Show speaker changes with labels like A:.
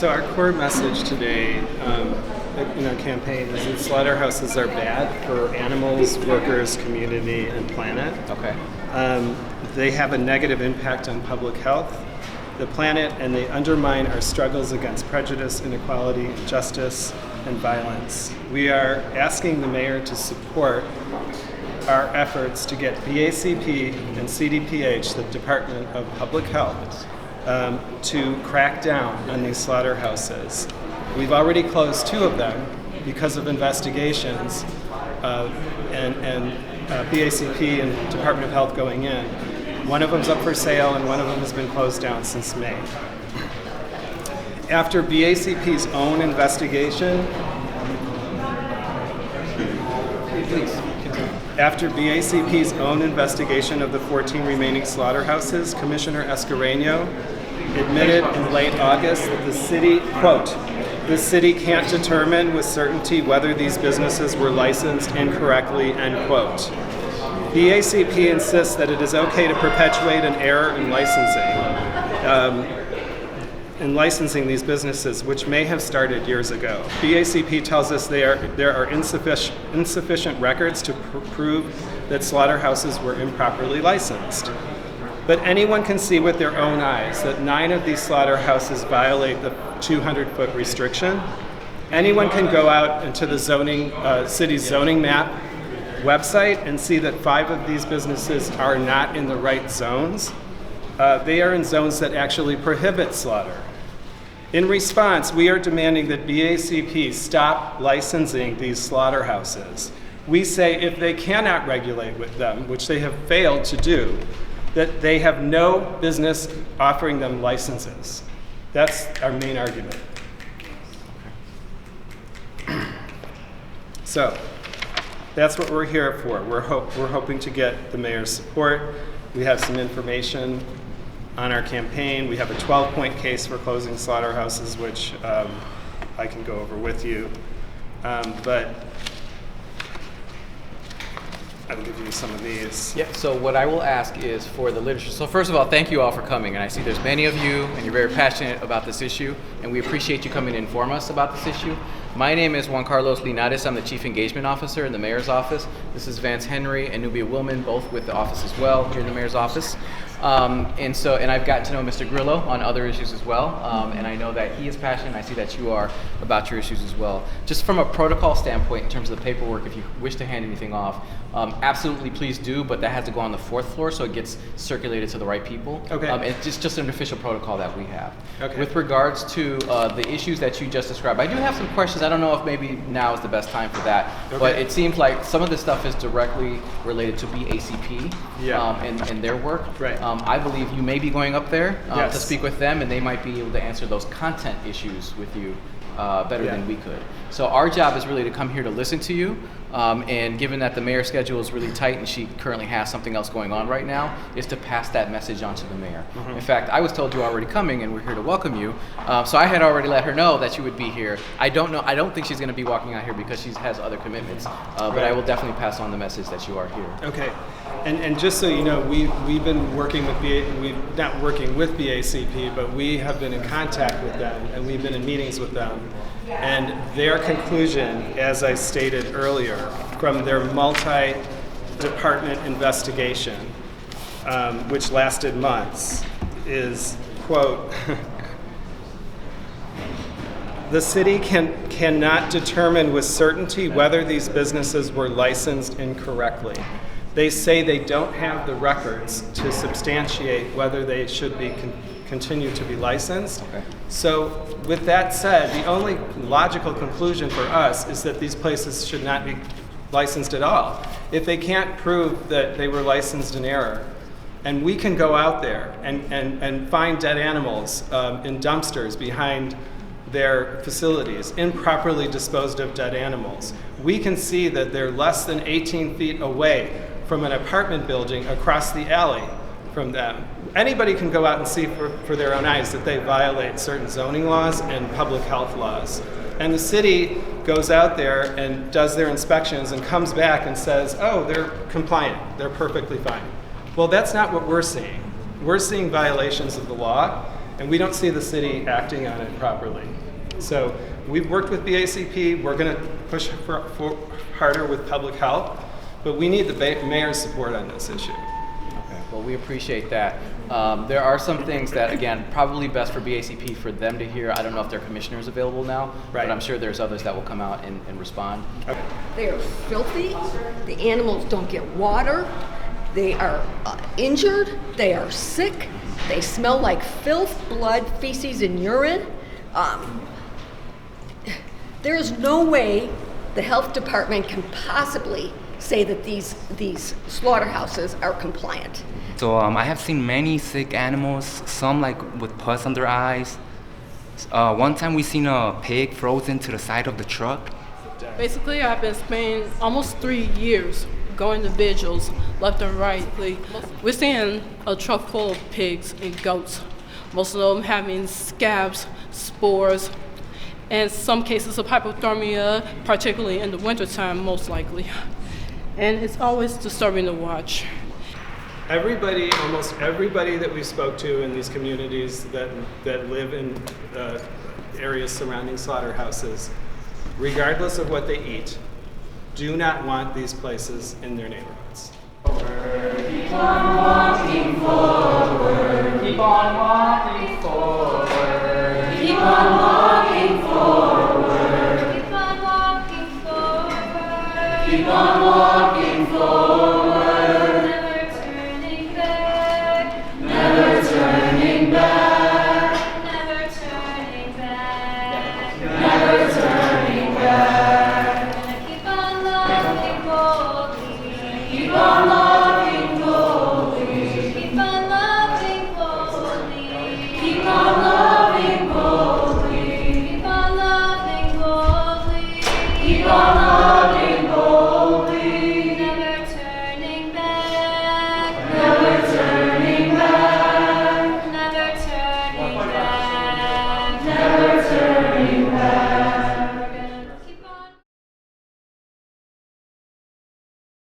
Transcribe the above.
A: So our core message today in our campaign is that slaughterhouses are bad for animals, workers, community, and planet.
B: Okay.
A: They have a negative impact on public health, the planet, and they undermine our struggles against prejudice, inequality, injustice, and violence. We are asking the mayor to support our efforts to get BACP and CDPH, the Department of Public Health, to crack down on these slaughterhouses. We've already closed 2 of them because of investigations, and BACP and Department of Health going in. One of them's up for sale, and one of them has been closed down since May. After BACP's own investigation, After BACP's own investigation of the 14 remaining slaughterhouses, Commissioner Escareno admitted in late August that the city, quote, "The city can't determine with certainty whether these businesses were licensed incorrectly," end quote. BACP insists that it is okay to perpetuate an error in licensing these businesses, which may have started years ago. BACP tells us there are insufficient records to prove that slaughterhouses were improperly licensed. But anyone can see with their own eyes that 9 of these slaughterhouses violate the 200-foot restriction. Anyone can go out into the city's zoning map website and see that 5 of these businesses are not in the right zones. They are in zones that actually prohibit slaughter. In response, we are demanding that BACP stop licensing these slaughterhouses. We say if they cannot regulate with them, which they have failed to do, that they have no business offering them licenses. That's our main argument. So, that's what we're here for. We're hoping to get the mayor's support. We have some information on our campaign. We have a 12-point case for closing slaughterhouses, which I can go over with you. But I'll give you some of these.
B: Yeah, so what I will ask is for the literature. So first of all, thank you all for coming. And I see there's many of you, and you're very passionate about this issue, and we appreciate you coming to inform us about this issue. My name is Juan Carlos Linares. I'm the Chief Engagement Officer in the Mayor's Office. This is Vance Henry and Nubia Willman, both with the office as well, here in the Mayor's Office. And I've gotten to know Mr. Grillo on other issues as well, and I know that he is passionate. I see that you are about your issues as well. Just from a protocol standpoint, in terms of the paperwork, if you wish to hand anything off, absolutely please do, but that has to go on the 4th floor so it gets circulated to the right people.
A: Okay.
B: It's just an official protocol that we have.
A: Okay.
B: With regards to the issues that you just described, I do have some questions. I don't know if maybe now is the best time for that, but it seems like some of this stuff is directly related to BACP and their work.
A: Right.
B: I believe you may be going up there to
A: Yes.
B: speak with them, and they might be able to answer those content issues with you better than we could. So our job is really to come here to listen to you, and given that the mayor's schedule is really tight and she currently has something else going on right now, is to pass that message on to the mayor. In fact, I was told you're already coming and we're here to welcome you, so I had already let her know that you would be here. I don't think she's going to be walking out here because she has other commitments, but I will definitely pass on the message that you are here.
A: Okay, and just so you know, we've been working with not working with BACP, but we have been in contact with them, and we've been in meetings with them. And their conclusion, as I stated earlier, from their multi-department investigation, which lasted months, is, quote, "The city cannot determine with certainty whether these businesses were licensed incorrectly. They say they don't have the records to substantiate whether they should be continue to be licensed."
B: Okay.
A: So with that said, the only logical conclusion for us is that these places should not be licensed at all. If they can't prove that they were licensed in error, and we can go out there and find dead animals in dumpsters behind their facilities, improperly disposed of dead animals, we can see that they're less than 18 feet away from an apartment building across the alley from them. Anybody can go out and see for their own eyes that they violate certain zoning laws and public health laws. And the city goes out there and does their inspections and comes back and says, oh, they're compliant, they're perfectly fine. Well, that's not what we're seeing. We're seeing violations of the law, and we don't see the city acting on it properly. So we've worked with BACP. We're going to push for harder with public health, but we need the mayor's support on this issue.
B: Okay, well, we appreciate that. There are some things that, again, probably best for BACP for them to hear. I don't know if their commissioner is available now,
A: Right.
B: but I'm sure there's others that will come out and respond.
A: Okay.
C: They are filthy. The animals don't get water. They are injured. They are sick. They smell like filth, blood, feces, and urine. There is no way the health department can possibly say that these slaughterhouses are compliant.
D: So I have seen many sick animals, some like with pus on their eyes. One time we seen a pig frozen to the side of the truck.
E: Basically, I've been spending almost 3 years going to vigils left and right. We're seeing a truck full of pigs and goats, most of them having scabs, spores, and some cases of hypothermia, particularly in the wintertime, most likely. And it's always disturbing to watch.
A: Almost everybody that we spoke to in these communities that live in areas surrounding slaughterhouses, regardless of what they eat, do not want these places in their neighborhoods.
B: Keep on walking forward. Keep on walking forward.
F: Keep on walking forward. Keep on walking forward.
B: Keep on walking forward.